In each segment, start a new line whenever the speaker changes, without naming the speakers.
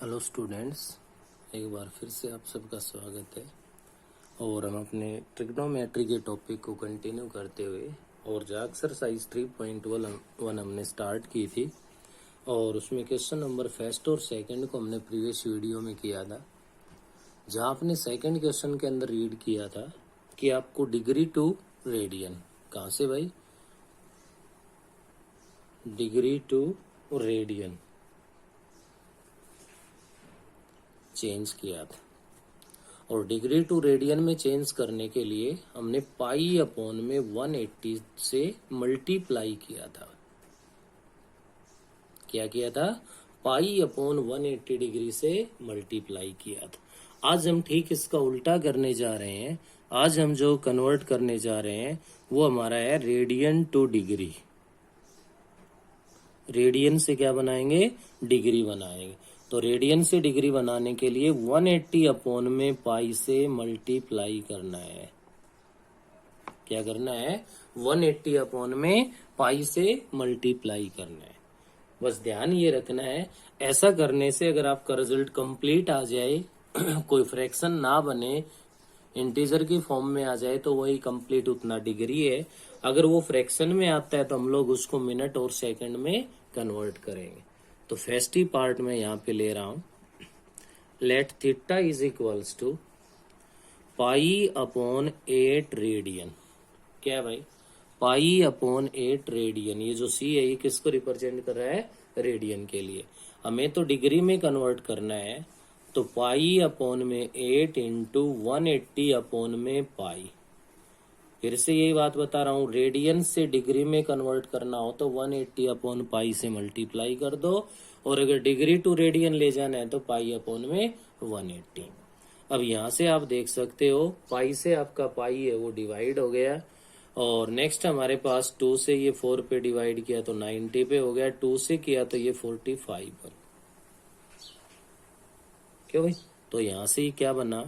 Hello students, एक बार फिर से आप सबका स्वागत है। और हम अपने ट्रिग्नोमेट्री के टॉपिक को कंटिन्यू करते हुए और जो एक्सरसाइज 3.1 हमने स्टार्ट की थी और उसमें क्वेश्चन नंबर फर्स्ट और सेकंड को हमने प्रीवियस वीडियो में किया था, जहां आपने सेकंड क्वेश्चन के अंदर रीड किया था कि आपको डिग्री टू रेडियन, कहाँ से भाई, डिग्री टू रेडियन चेंज किया था। और डिग्री टू रेडियन में चेंज करने के लिए हमने पाई अपॉन में 180 से मल्टीप्लाई किया था। क्या किया था? पाई अपॉन 180 डिग्री से मल्टीप्लाई किया था। आज हम ठीक इसका उल्टा करने जा रहे हैं। आज हम जो कन्वर्ट करने जा रहे हैं वो हमारा है रेडियन टू डिग्री। रेडियन से क्या बनाएंगे? डिग्री बनाएंगे। तो रेडियन से डिग्री बनाने के लिए 180 अपॉन में पाई से मल्टीप्लाई करना है। क्या करना है? 180 अपॉन में पाई से मल्टीप्लाई करना है। बस ध्यान ये रखना है, ऐसा करने से अगर आपका रिजल्ट कंप्लीट आ जाए कोई फ्रैक्शन ना बने, इंटीजर की फॉर्म में आ जाए तो वही कंप्लीट उतना डिग्री है। अगर वो फ्रैक्शन में आता है तो हम लोग उसको मिनट और सेकंड में कन्वर्ट करेंगे। तो फर्स्ट ही पार्ट में यहाँ पे ले रहा हूँ, let theta is equals to pi upon 8 radian. क्या है भाई? Pi upon 8 radian. ये जो सी है ये किसको रिप्रेजेंट कर रहा है? रेडियन के लिए। हमें तो डिग्री में कन्वर्ट करना है, तो पाई अपॉन में 8 इंटू 180 अपॉन में पाई। फिर से यही बात बता रहा हूँ, रेडियन से डिग्री में कन्वर्ट करना हो तो 180 अपॉन पाई से मल्टीप्लाई कर दो, और अगर डिग्री टू रेडियन ले जाना है तो पाई अपॉन में 180। अब यहाँ से आप देख सकते हो पाई से आपका पाई है वो डिवाइड हो गया, और नेक्स्ट हमारे पास 2 से ये 4 पे डिवाइड किया तो 90 पे हो गया, 2 से किया तो ये 45 पर। क्यों भाई? तो यहाँ से क्या बना?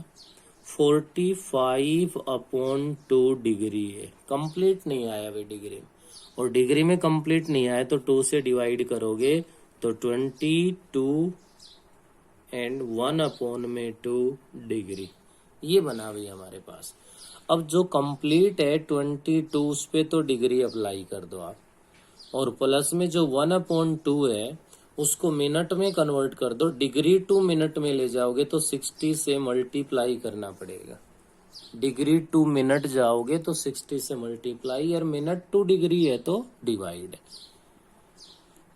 45 अपॉन 2 डिग्री है। कंप्लीट नहीं आया भाई डिग्री में, और डिग्री में कंप्लीट नहीं आया तो 2 से डिवाइड करोगे तो 22 एंड 1 अपॉन में 2 डिग्री। ये बना भाई हमारे पास। अब जो कंप्लीट है 22 उस पे तो डिग्री अप्लाई कर दो आप, और प्लस में जो 1 अपॉन 2 है उसको मिनट में कन्वर्ट कर दो। डिग्री टू मिनट में ले जाओगे तो 60 से मल्टीप्लाई करना पड़ेगा। डिग्री टू मिनट जाओगे तो 60 से मल्टीप्लाई, और मिनट टू डिग्री है तो डिवाइड।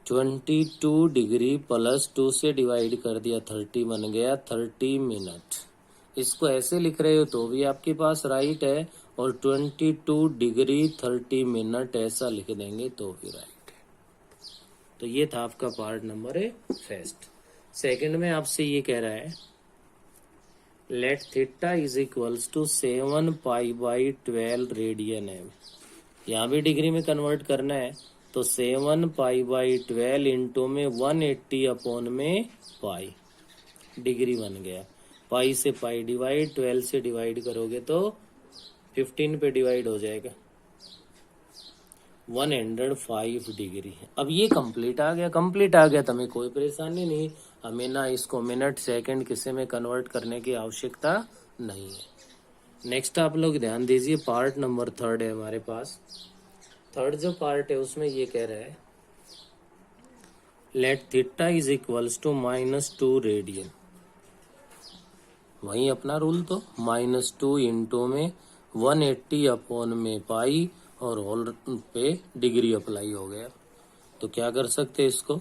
22 डिग्री प्लस 2 से डिवाइड कर दिया 30 बन गया 30 मिनट। इसको ऐसे लिख रहे हो तो भी आपके पास राइट है, और 22 डिग्री 30 मिनट ऐसा लिख देंगे तो भी राइट। तो ये था आपका पार्ट नंबर फर्स्ट। सेकंड में आपसे ये कह रहा है let theta is equals to 7 pi by 12 radian है। यहाँ भी डिग्री में कन्वर्ट करना है तो 7 पाई बाई 12 इंटू में 180 अपॉन में पाई, डिग्री बन गया। पाई से पाई डिवाइड, 12 से डिवाइड करोगे तो 15 पे डिवाइड हो जाएगा, 105 डिग्री। अब ये कंप्लीट आ गया। कंप्लीट आ गया तो हमें कोई परेशानी नहीं, हमें ना इसको मिनट सेकंड किसी में कन्वर्ट करने की आवश्यकता नहीं है। नेक्स्ट आप लोग ध्यान दीजिए, पार्ट नंबर थर्ड है हमारे पास। थर्ड जो पार्ट है उसमें ये कह रहा है let theta is equals to -2 radian. वही अपना रूल तो -2 इंटू में 180 अपॉन में पाई, और होल पे डिग्री अप्लाई हो गया। तो क्या कर सकते हैं इसको,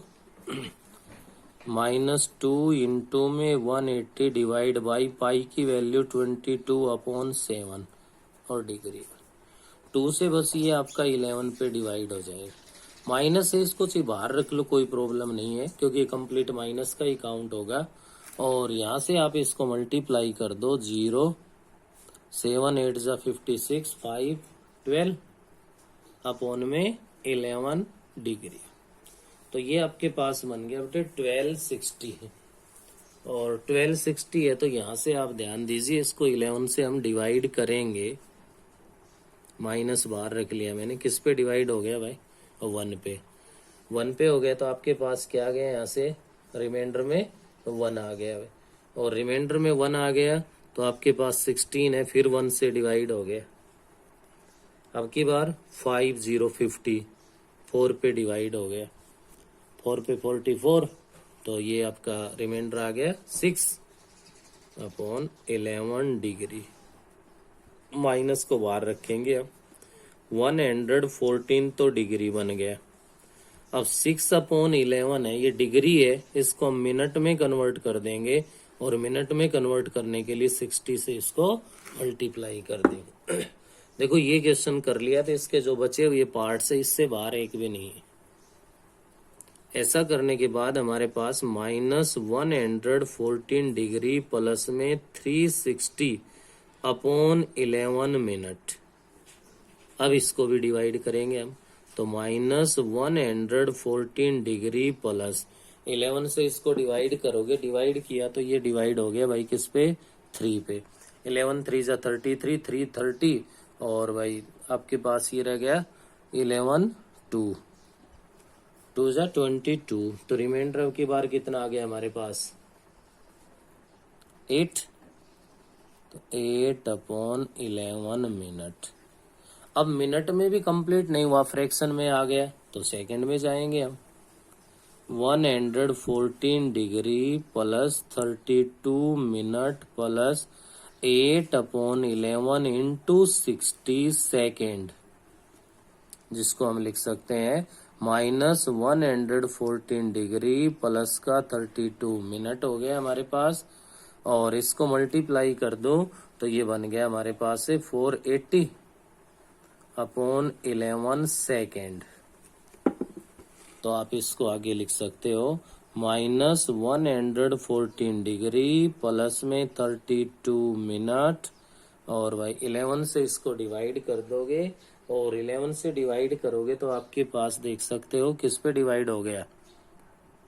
-2 इंटू में 180 डिवाइड बाई पाई की वैल्यू 22 अपॉन 7 और डिग्री। 2 से बस ये आपका 11 पे डिवाइड हो जाएगा। माइनस है, इसको सिर्फ बाहर रख लो, कोई प्रॉब्लम नहीं है क्योंकि कंप्लीट माइनस का ही काउंट होगा। और यहाँ से आप इसको मल्टीप्लाई कर दो, 0 7 8 जा 56 5 12 अपॉन में 11 डिग्री। तो ये आपके पास बन गया बेटे 1260 है, और 1260 है तो यहाँ से आप ध्यान दीजिए इसको 11 से हम डिवाइड करेंगे। माइनस बाहर रख लिया मैंने, किस पे डिवाइड हो गया भाई? 1 पे। 1 पे हो गया तो आपके पास क्या आ गया यहाँ से रिमाइंडर में 1 आ गया भाई, और रिमाइंडर में 1 आ गया तो आपके पास 16 है, फिर 1 से डिवाइड हो गया। अब की बार 5 0 50 4 पे डिवाइड हो गया, 4 पे 44, तो ये आपका रिमाइंडर आ गया 6/11 डिग्री। माइनस को बाहर रखेंगे, अब 114 तो डिग्री बन गया। अब 6/11 है, ये डिग्री है, इसको हम मिनट में कन्वर्ट कर देंगे, और मिनट में कन्वर्ट करने के लिए 60 से इसको मल्टीप्लाई कर देंगे। देखो ये क्वेश्चन कर लिया, तो इसके जो बचे हुए पार्ट्स है इससे बाहर एक भी नहीं है। ऐसा करने के बाद हमारे पास -114 डिग्री प्लस में 360/11 मिनट। अब इसको भी डिवाइड करेंगे हम, तो -114 डिग्री प्लस 11 से इसको डिवाइड करोगे, डिवाइड किया तो ये डिवाइड हो गया भाई किस पे, 3 पे। 11 3 जा 33, 3 30, और भाई आपके पास ये रह गया 11 2 2 जा 22, तो रिमाइंडर की बार कितना आ गया हमारे पास, 8, तो 8/11 मिनट। अब मिनट में भी कंप्लीट नहीं हुआ, फ्रैक्शन में आ गया, तो सेकंड में जाएंगे हम। 114 degree plus 32 minute plus 8/11 into 60 second, जिसको हम लिख सकते हैं -114 डिग्री प्लस का 32 मिनट हो गया हमारे पास, और इसको मल्टीप्लाई कर दो तो ये बन गया हमारे पास से 480/11 सेकेंड। तो आप इसको आगे लिख सकते हो -114 डिग्री प्लस में 32 मिनट, और भाई 11 से इसको डिवाइड कर दोगे, और 11 से डिवाइड करोगे तो आपके पास देख सकते हो किस पे डिवाइड हो गया,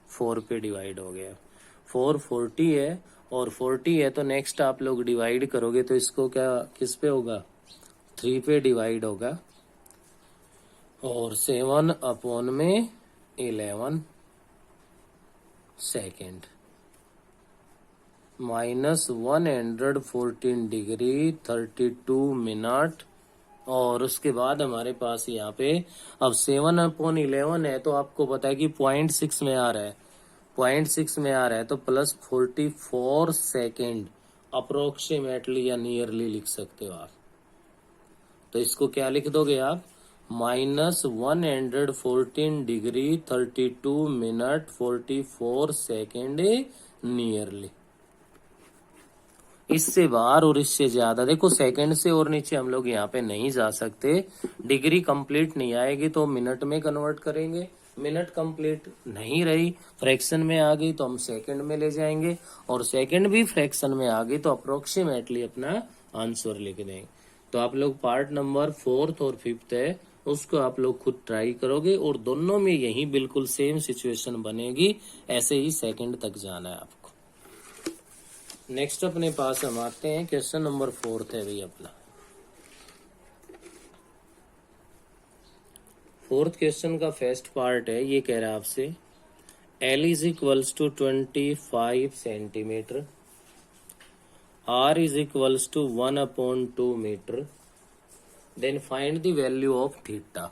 4 पे डिवाइड हो गया। 4 40 है, और 40 है तो नेक्स्ट आप लोग डिवाइड करोगे तो इसको क्या किस पे होगा, 3 पे डिवाइड होगा, और 7/11 सेकेंड। -114 डिग्री 32 मिनट, और उसके बाद हमारे पास यहाँ पे अब 7/11 है, तो आपको पता है कि 0.6 में आ रहा है, 0.6 में आ रहा है, तो प्लस 44 सेकेंड अप्रोक्सीमेटली या नियरली लिख सकते हो आप। तो इसको क्या लिख दोगे आप, -114 डिग्री 32 मिनट 44 सेकेंड नियरली। इससे बाहर और इससे ज्यादा, देखो सेकंड से और नीचे हम लोग यहाँ पे नहीं जा सकते, डिग्री कंप्लीट नहीं आएगी तो मिनट में कन्वर्ट करेंगे, मिनट कंप्लीट नहीं रही, फ्रैक्शन में आ गई तो हम सेकंड में ले जाएंगे, और सेकंड भी फ्रैक्शन में आ गई तो अप्रोक्सीमेटली अपना आंसर लिख देंगे। तो आप लोग पार्ट नंबर 4th और 5th है, उसको आप लोग खुद ट्राई करोगे, और दोनों में यही बिल्कुल सेम सिचुएशन बनेगी, ऐसे ही सेकंड तक जाना है आपको। नेक्स्ट अपने पास हम आते हैं, क्वेश्चन नंबर 4th है भाई अपना। 4th क्वेश्चन का फर्स्ट पार्ट है, ये कह रहा है आपसे L is equals to 25 centimetre, R is equals to 1/2 metre, then find the value of theta.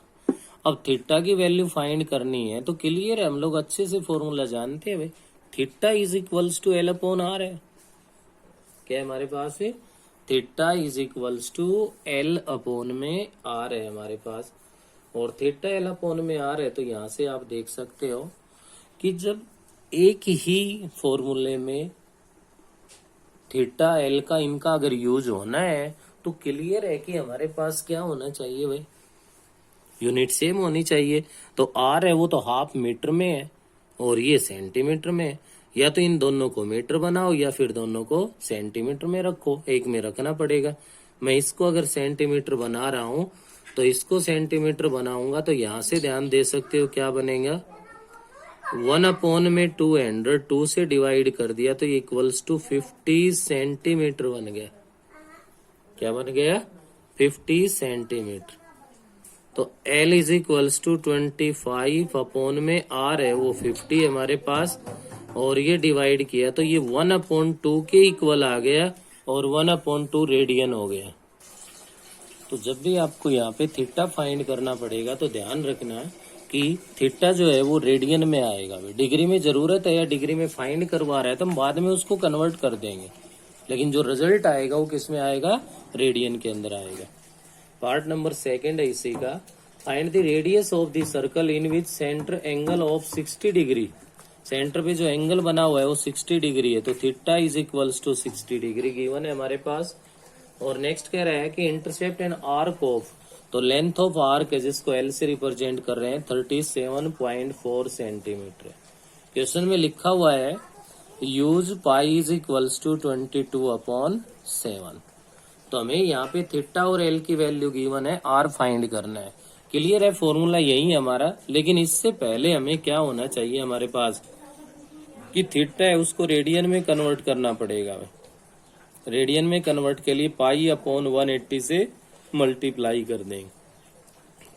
अब थीटा की वैल्यू फाइंड करनी है तो क्लियर है, हम लोग अच्छे से फॉर्मूला जानते हैं भाई, theta is equals to L/R है, क्या हमारे पास है, theta is equals to L/R है हमारे पास, और थीटा L/R है, तो यहाँ से आप देख सकते हो कि जब एक ही फॉर्मूले में थीटा L का इनका अगर यूज होना है तो क्लियर है कि हमारे पास क्या होना चाहिए भाई, यूनिट सेम होनी चाहिए। तो R है वो तो हाफ मीटर में है, और ये सेंटीमीटर में है, या तो इन दोनों को मीटर बनाओ या फिर दोनों को सेंटीमीटर में रखो, एक में रखना पड़ेगा। मैं इसको अगर सेंटीमीटर बना रहा हूं तो इसको सेंटीमीटर बनाऊंगा तो यहां से ध्यान दे सकते हो क्या बनेगा, 1/200 2 से डिवाइड कर दिया तो इक्वल्स टू 50 सेंटीमीटर बन गया, क्या बन गया, 50 सेंटीमीटर। तो L is equals to 25 R है वो 50 हमारे पास, और ये डिवाइड किया तो ये 1/2 के इक्वल आ गया और 1/2 रेडियन हो गया। तो जब भी आपको यहाँ पे थीटा फाइंड करना पड़ेगा तो ध्यान रखना कि थीटा जो है वो रेडियन में आएगा। डिग्री में जरूरत है या डिग्री में फाइंड करवा रहा है तो हम बाद में उसको कन्वर्ट कर देंगे, लेकिन जो रिजल्ट आएगा वो किस में आएगा, रेडियन के अंदर आएगा। पार्ट नंबर 2 है इसी का, find the radius of the circle in which centre angle of 60 degree. Centre पे जो एंगल बना हुआ है वो 60 डिग्री है, तो theta is equals to 60 degree given है हमारे पास। और नेक्स्ट कह रहा है कि इंटरसेप्ट एन आर्क ऑफ, तो लेंथ ऑफ आर्क है जिसको एल से रिप्रेजेंट कर रहे हैं 37.4 सेंटीमीटर। क्वेश्चन में लिखा हुआ है use pi is equals to 22/7। तो हमें यहाँ पे थीटा और एल की वैल्यू गिवन है, आर फाइंड करना है। क्लियर है, फॉर्मूला यही है हमारा। लेकिन इससे पहले हमें क्या होना चाहिए हमारे पास कि थीटा है उसको रेडियन में कन्वर्ट करना पड़ेगा। रेडियन में कन्वर्ट के लिए पाई/180 से मल्टीप्लाई कर देंगे।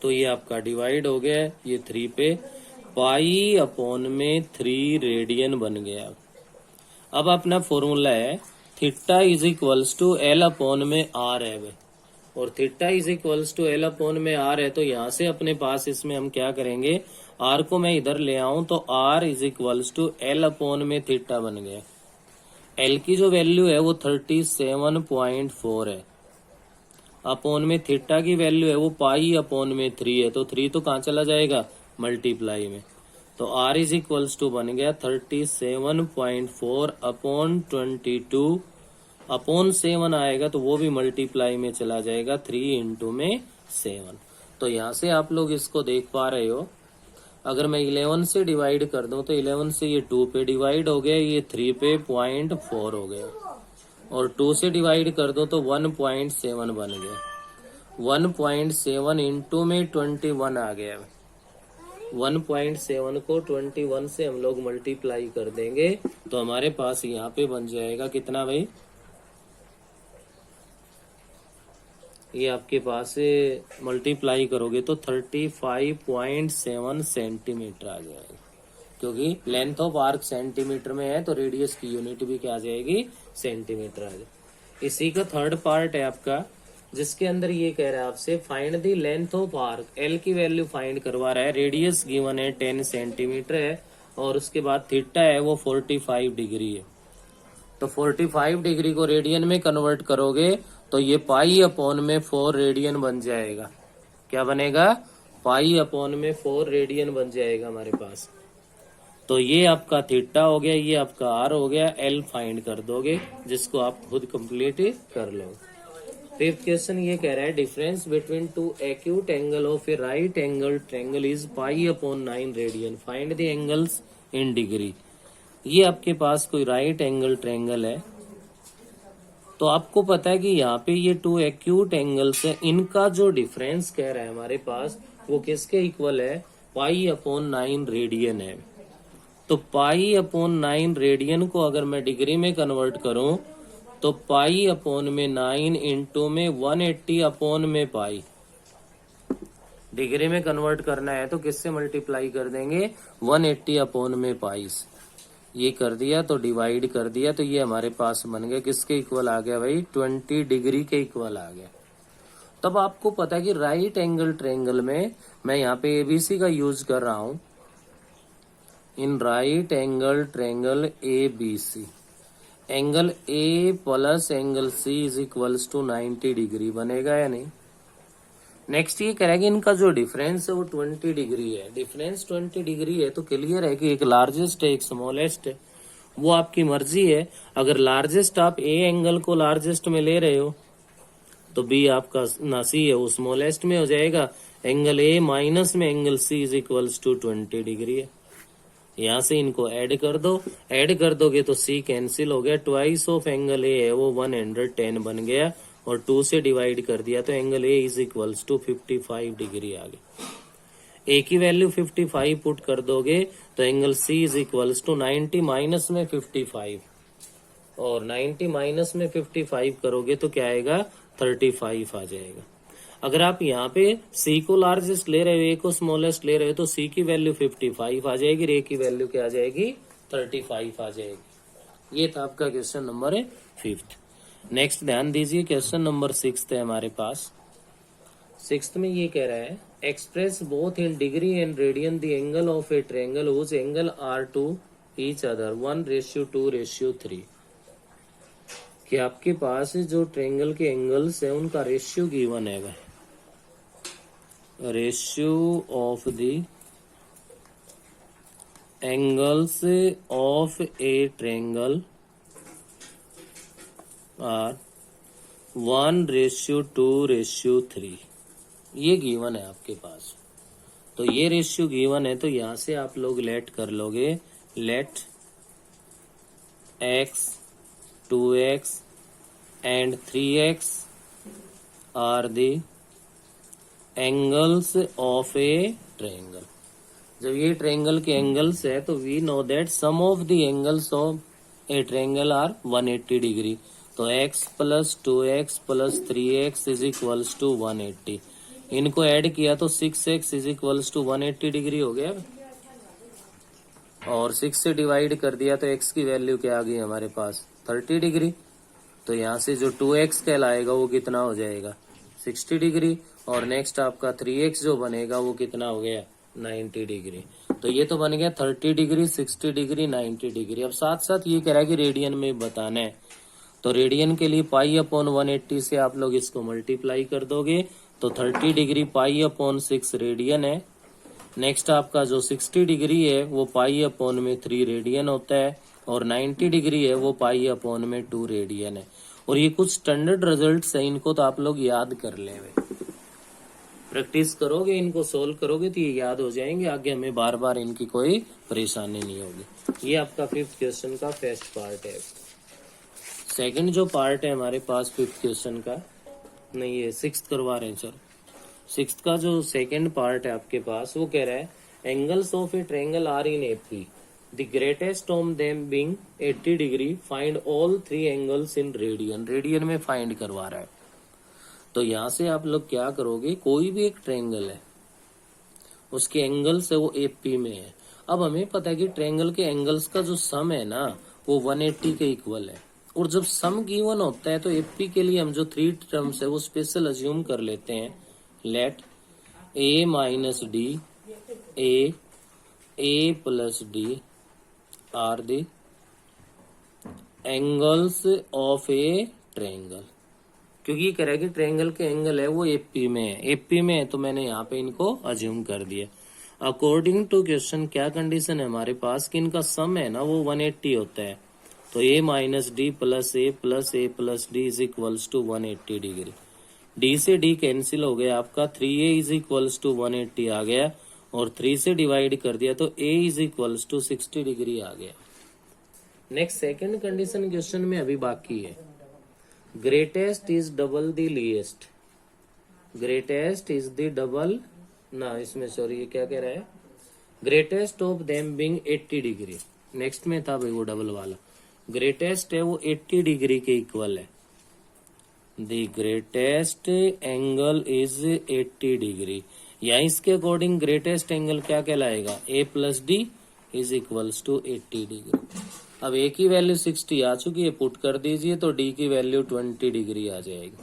तो ये आपका डिवाइड हो गया, ये 3 पे पाई/3 रेडियन बन गया। अब अपना फॉर्मूला है theta is equals to L/R है, और theta is equals to L/R है। तो यहाँ से अपने पास इसमें हम क्या करेंगे, R को मैं इधर ले आऊं तो R इज इक्वल्स टू L/थीटा बन गया। L की जो वैल्यू है वो 37.4 है, अपॉन में थीटा की वैल्यू है वो पाई/3 है। तो 3 तो कहाँ चला जाएगा, मल्टीप्लाई में। तो R इज इक्वल्स टू बन गया 37.4 अपॉन 22 अपॉन 7 आएगा तो वो भी मल्टीप्लाई में चला जाएगा, 3 इंटू में 7। तो यहाँ से आप लोग इसको देख पा रहे हो, अगर मैं 11 से डिवाइड कर दूं तो 11 से ये 2 पे डिवाइड हो गया, ये 3 पे 0.4 हो गया, और 2 से डिवाइड कर दो तो 1.7 बन गया। 1.7 इंटू में 21 आ गया। 1.7 को 21 से हम लोग मल्टीप्लाई कर देंगे तो हमारे पास यहाँ पे बन जाएगा कितना भाई, ये आपके पास से मल्टीप्लाई करोगे तो 35.7 सेंटीमीटर आ जाएगा, क्योंकि लेंथ ऑफ आर्क सेंटीमीटर में है तो रेडियस की यूनिट भी क्या आ जाएगी, सेंटीमीटर आ जाएगी। इसी का थर्ड पार्ट है आपका, जिसके अंदर ये कह रहा है आपसे find the length of arc. L की वैल्यू फाइंड करवा रहा है, रेडियस गिवन है 10 सेंटीमीटर है, और उसके बाद थीटा है वो 45 डिग्री है। तो 45 डिग्री को रेडियन में कन्वर्ट करोगे तो ये पाई/4 रेडियन बन जाएगा। क्या बनेगा, पाई/4 रेडियन बन जाएगा हमारे पास। तो ये आपका थीटा हो गया, ये आपका आर हो गया, एल फाइंड कर दोगे, जिसको आप खुद कंप्लीट कर लो। फिफ्थ क्वेश्चन ये कह रहा है difference between two acute angle of a right angle triangle is पाई/9 radian, find the angles in degree. ये आपके पास कोई राइट एंगल ट्रायंगल है, तो आपको पता है कि यहाँ पे ये 2 एक्यूट एंगल्स है, इनका जो डिफरेंस कह रहा है हमारे पास वो किसके इक्वल है, पाई/9 रेडियन है। तो पाई/9 रेडियन को अगर मैं डिग्री में कन्वर्ट करूं तो पाई/9 इंटू में 180/पाई। डिग्री में कन्वर्ट करना है तो किससे मल्टीप्लाई कर देंगे, 180/पाई। ये कर दिया तो डिवाइड कर दिया तो ये हमारे पास बन गया किसके इक्वल आ गया भाई, 20 डिग्री के इक्वल आ गया। तब आपको पता है कि राइट एंगल ट्रायंगल में मैं यहाँ पे एबीसी का यूज कर रहा हूं। In right angle triangle ABC, angle A plus angle C is equals to 90 degree बनेगा या नहीं। नेक्स्ट ये करेंगे इनका जो डिफरेंस है वो 20 डिग्री है। डिफरेंस 20 डिग्री है तो क्लियर है कि एक लार्जेस्ट है एक स्मॉलेस्ट है, वो आपकी मर्जी है। अगर लार्जेस्ट आप ए एंगल को लार्जेस्ट में ले रहे हो तो बी आपका ना सी है वो स्मॉलेस्ट में हो जाएगा। एंगल ए माइनस में angle C is equals to 20 degree है। यहाँ से इनको ऐड कर दो, ऐड कर दोगे तो सी कैंसिल हो गया, ट्वाइस ऑफ एंगल ए है वो 110 बन गया, और 2 से डिवाइड कर दिया तो angle A is equals to 55 degree आ गया। ए की वैल्यू 55 पुट कर दोगे तो angle C is equals to 90 minus में 55, और 90 माइनस में 55 करोगे तो क्या आएगा, 35 आ जाएगा। अगर आप यहाँ पे सी को लार्जेस्ट ले रहे हो, ए को स्मॉलेस्ट ले रहे हो तो सी की वैल्यू 55 आ जाएगी, ए की वैल्यू क्या आ जाएगी, 35 आ जाएगी। ये था आपका क्वेश्चन नंबर 5। नेक्स्ट ध्यान दीजिए, क्वेश्चन नंबर 6 है हमारे पास। 6 में ये कह रहा है, express both in degree and radian the angle of a triangle whose angle are to each other 1:2:3। कि आपके पास जो ट्रायंगल के एंगल्स है उनका रेशियो गिवन है वह ratio of the angles of a triangle are 1:2:3। ये गिवन है आपके पास। तो ये रेशियो गिवन है, तो यहां से आप लोग लेट कर लोगे, late x 2x and 3x are the angles of a triangle। जब ये ट्रायंगल के एंगल्स है तो we know that sum of the angles of a triangle are 180 degree. तो x plus 2x plus 3x is equals to 180। इनको add किया तो 6x is equals to 180 degree हो गया, और 6 से डिवाइड कर दिया तो x की वैल्यू क्या आ गई हमारे पास 30 डिग्री। तो यहाँ से जो 2x कहलाएगा वो कितना हो जाएगा 60 डिग्री, और नेक्स्ट आपका 3x जो बनेगा वो कितना हो गया 90 डिग्री। तो ये तो बन गया 30 डिग्री, 60 डिग्री, 90 डिग्री। अब साथ साथ ये कह रहा है कि रेडियन में बताना है, तो रेडियन के लिए π/180 से आप लोग इसको मल्टीप्लाई कर दोगे तो 30 डिग्री π/6 रेडियन है। नेक्स्ट आपका जो 60 डिग्री है वो π/3 रेडियन होता है, और 90 डिग्री है वो π/2 रेडियन है। और ये कुछ स्टैंडर्ड रिजल्ट्स है, इनको तो आप लोग याद कर ले, प्रैक्टिस करोगे, इनको सोल्व करोगे तो ये याद हो जाएंगे, आगे हमें बार बार इनकी कोई परेशानी नहीं होगी। ये आपका 5th क्वेश्चन का फर्स्ट पार्ट है। सेकंड जो पार्ट है हमारे पास 5th क्वेश्चन का, नहीं ये 6th करवा रहे हैं सर। 6th का जो सेकंड पार्ट है आपके पास वो कह रहा है, angles of a triangle are in AP, the greatest of them being 80 degree, find all 3 angles in radian. Radian में फाइंड करवा रहा है। तो यहाँ से आप लोग क्या करोगे, कोई भी एक ट्रायंगल है उसके एंगल्स है वो एपी में है। अब हमें पता है कि ट्रायंगल के एंगल्स का जो सम है ना वो 180 के इक्वल है, और जब सम गिवन होता है तो एपी के लिए हम जो 3 टर्म्स है वो स्पेशल अज्यूम कर लेते हैं। Let a minus D a plus D are the angles of a triangle. क्योंकि ये कह रहा है कि ट्रायंगल के एंगल है वो एपी में है, एपी में है तो मैंने यहाँ पे इनको अज्यूम कर दिया। अकॉर्डिंग टू क्वेश्चन क्या कंडीशन है हमारे पास कि इनका सम है ना वो 180 होता है। तो a minus D plus a plus D is equals to 180 degree. d से d कैंसिल हो गया, आपका 3a इज इक्वल्स टू 180 आ गया, और 3 से डिवाइड कर दिया तो a is equals to 60 degree आ गया। नेक्स्ट सेकंड कंडीशन क्वेश्चन में अभी बाकी है, greatest is double the least. Greatest is the double ना, इसमें सॉरी ये क्या कह रहा है, greatest of them being 80 degree. Next में था भाई वो डबल वाला, ग्रेटेस्ट है वो 80 डिग्री के इक्वल है। The greatest angle is 80 degree, या इसके अकॉर्डिंग ग्रेटेस्ट एंगल क्या कहलाएगा, a plus D is equals to 80 degree. अब a की वैल्यू 60 आ चुकी है, पुट कर दीजिए तो d की वैल्यू 20 डिग्री आ जाएगी।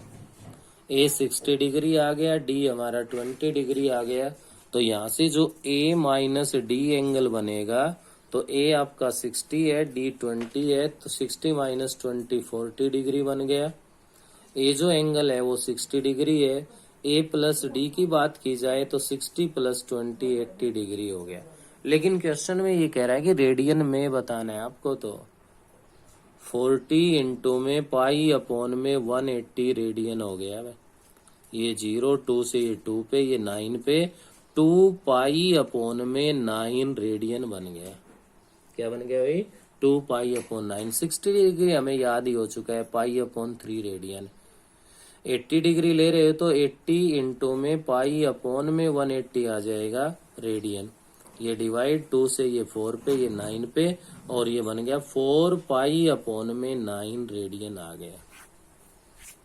a 60 डिग्री आ गया, d हमारा 20 डिग्री आ गया। तो यहाँ से जो a माइनस डी एंगल बनेगा, तो a आपका 60 है, d 20 है, तो 60 माइनस 20 40 डिग्री बन गया। a जो एंगल है वो 60 डिग्री है, a प्लस डी की बात की जाए तो 60 प्लस 20 80 डिग्री हो गया। लेकिन क्वेश्चन में ये कह रहा है कि रेडियन में बताना है आपको, तो 40 इंटू में π/180 रेडियन हो गया। ये 0 2 से ये 2 पे, ये 9 पे, 2 π/9 रेडियन बन गया। क्या बन गया भाई, 2 π/9। 60 डिग्री हमें याद ही हो चुका है, π/3 रेडियन। 80 डिग्री ले रहे हो तो 80 इंटू में π/180 आ जाएगा रेडियन। ये डिवाइड 2 से ये 4 पे, ये 9 पे, और ये बन गया 4 π/9 रेडियन आ गया।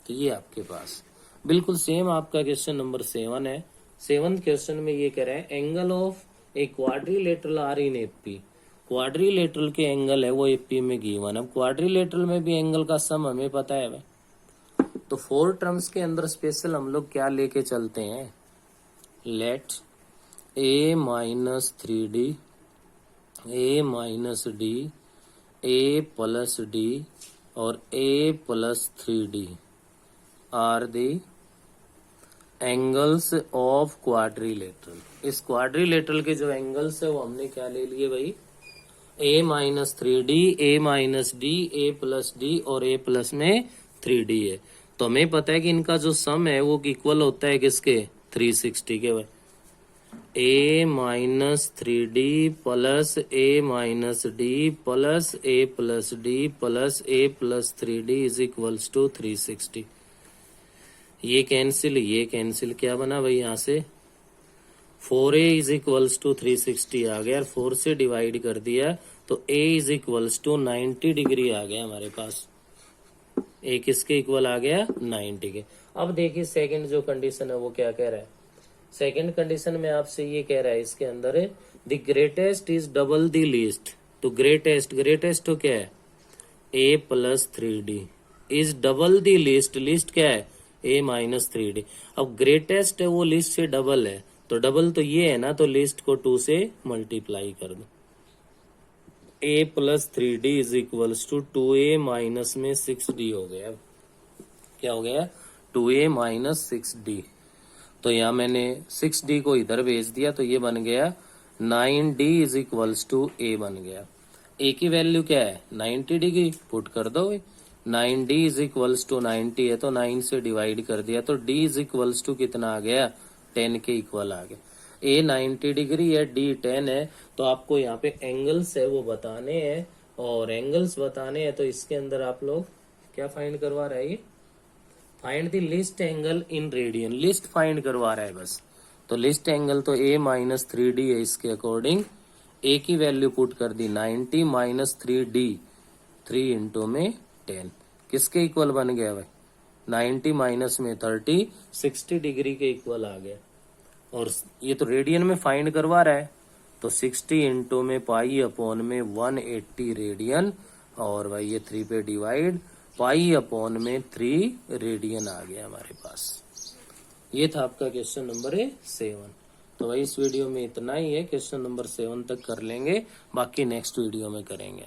तो ये आपके पास बिल्कुल सेम आपका क्वेश्चन नंबर 7 है। 7th क्वेश्चन में ये कह रहा है, angle of a quadrilateral are in AP quadrilateral के एंगल है वो एपी में गिवन। अब क्वाड्रिलेटरल में भी एंगल का सम हमें पता है भाई। तो 4 टर्म्स के अंदर स्पेशल हम लोग क्या लेके चलते हैं, let a minus 3d, a minus D, a plus D और a plus 3d are the angles of quadrilateral. इस क्वाड्रिलेटरल के जो एंगल्स है वो हमने क्या ले लिए भाई, a minus 3d, a minus D, a plus D और a प्लस में 3d है। तो हमें पता है कि इनका जो सम है वो इक्वल होता है किसके, 360 के भाई। a minus 3d plus a minus D plus a plus D plus a plus 3d is equals to 360। ये कैंसिल क्या बना भाई, यहाँ से 4a इज इक्वल्स टू 360 आ गया, 4 से डिवाइड कर दिया तो a is equals to 90 degree आ गया हमारे पास। a किसके इक्वल आ गया, 90 के। अब देखिए सेकंड जो कंडीशन है वो क्या कह रहा है। सेकंड कंडीशन में आपसे ये कह रहा है इसके अंदर है the greatest is double the least. तो ग्रेटेस्ट तो क्या है, a plus 3d is double the least क्या है, a माइनस 3d। अब ग्रेटेस्ट है वो लिस्ट से डबल है, तो डबल तो ये है ना, तो लिस्ट को 2 से मल्टीप्लाई कर दो। a plus 3d is equals to 2a minus में 6d हो गया। क्या हो गया, 2a माइनस 6d। तो यहाँ मैंने 6d को इधर भेज दिया तो ये बन गया 9d is equals to a बन गया। a की वैल्यू क्या है, 90 डिग्री, पुट कर दो। 9d इज इक्वल्स टू 90 है तो 9 से डिवाइड कर दिया तो d इज इक्वल्स टू कितना आ गया, 10 के इक्वल आ गया। a 90 डिग्री है, d 10 है। तो आपको यहाँ पे एंगल्स है वो बताने हैं, और एंगल्स बताने हैं तो इसके अंदर आप लोग क्या फाइंड करवा रहे हैं, find the list angle in radian. List find करवा रहा है बस। तो लिस्ट एंगल तो a माइनस 3d है, इसके अकॉर्डिंग a की वैल्यू पुट कर दी 90 माइनस 3d, 3 इंटू में 10 किसके इक्वल बन गया भाई, 90 माइनस में 30, 60 डिग्री के इक्वल आ गया। और ये तो रेडियन में फाइंड करवा रहा है, तो 60 इंटू में पाई अपॉन में 180 रेडियन, और भाई ये 3 पे डिवाइड, पाई अपॉन में 3 रेडियन आ गया हमारे पास। ये था आपका क्वेश्चन नंबर 7। तो भाई इस वीडियो में इतना ही है, क्वेश्चन नंबर 7 तक कर लेंगे, बाकी नेक्स्ट वीडियो में करेंगे।